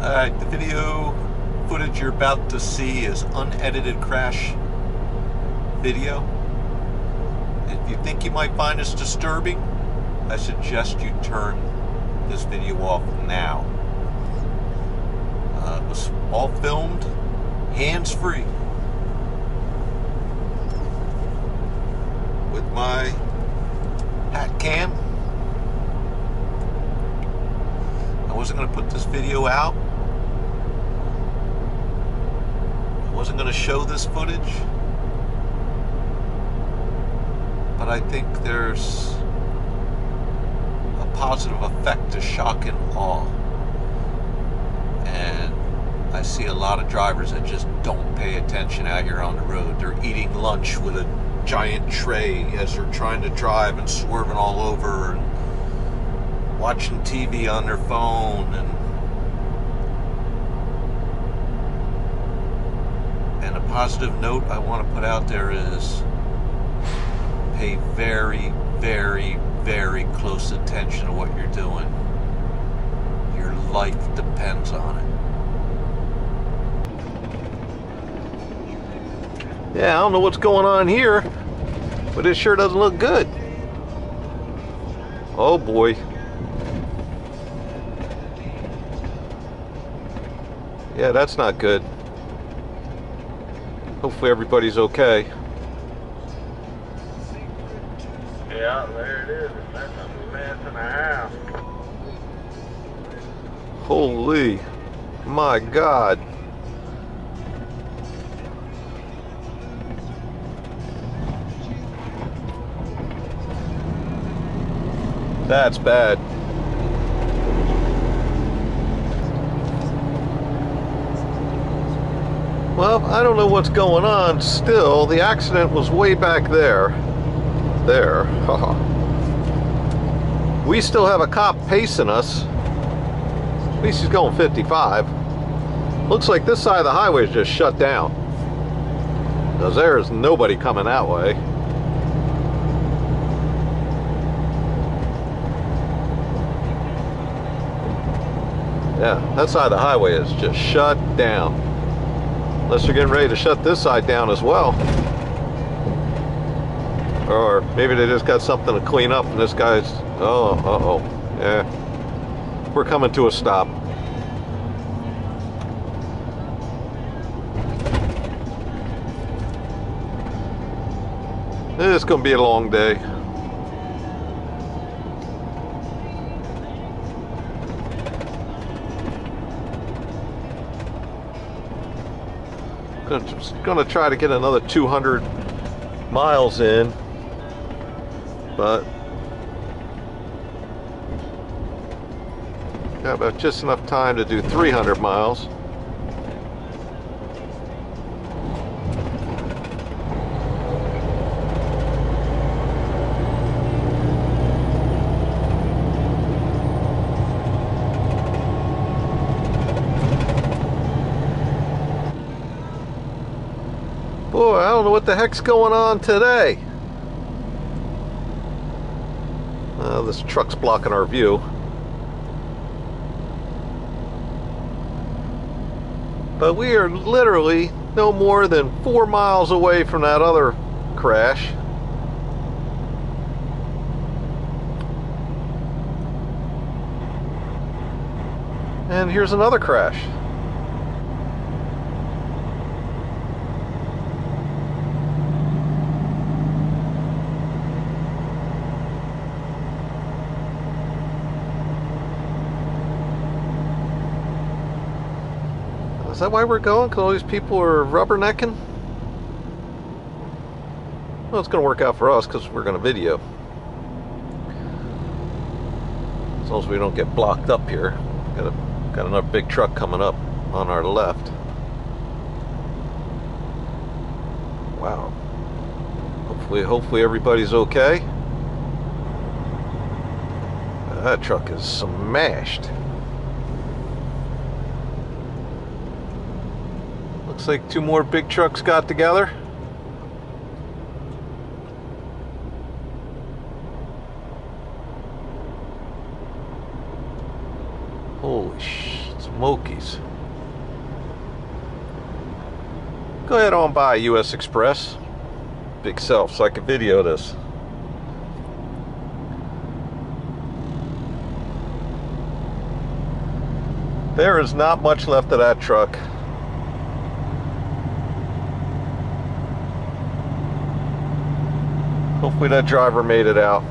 Alright, the video footage you're about to see is unedited crash video. If you think you might find this disturbing, I suggest you turn this video off now. It was all filmed hands-free with my hat cam. I wasn't going to put this video out. I wasn't going to show this footage. But I think there's a positive effect to shock and awe. And I see a lot of drivers that just don't pay attention out here on the road. They're eating lunch with a giant tray as they're trying to drive and swerving all over and watching TV on their phone. And a positive note I want to put out there is pay very, very, very close attention to what you're doing. Your life depends on it. Yeah, I don't know what's going on here, but it sure doesn't look good. Oh boy. Yeah, that's not good. Hopefully everybody's okay. Yeah, there it is. That's a mess and a half. Holy, my God. That's bad. Well, I don't know what's going on still. The accident was way back there. There. We still have a cop pacing us. At least he's going 55. Looks like this side of the highway is just shut down, because there is nobody coming that way. Yeah, that side of the highway is just shut down. Unless you're getting ready to shut this side down as well. Or maybe they just got something to clean up and this guy's... Oh, uh-oh. Yeah. We're coming to a stop. It's going to be a long day. Just going to try to get another 200 miles in. But got about just enough time to do 300 miles. Boy, I don't know what the heck's going on today. This truck's blocking our view. But we are literally no more than 4 miles away from that other crash. And here's another crash. Is that why we're going? Because all these people are rubbernecking? Well, it's going to work out for us because we're going to video. As long as we don't get blocked up here. Got another big truck coming up on our left. Wow. Hopefully everybody's okay. That truck is smashed. Looks like two more big trucks got together. Holy sh! Smokies. Go ahead on by US Express. Big self, so I can video this. There is not much left of that truck. Hopefully that driver made it out.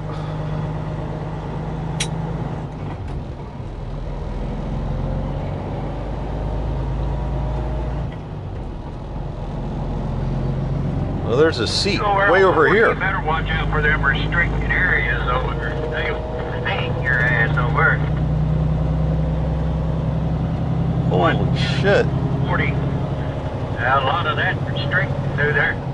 Well, there's a seat way over here. You better watch out for them restricted areas over there. They'll hang your ass over. Holy shit. 40. A lot of that restricted through there.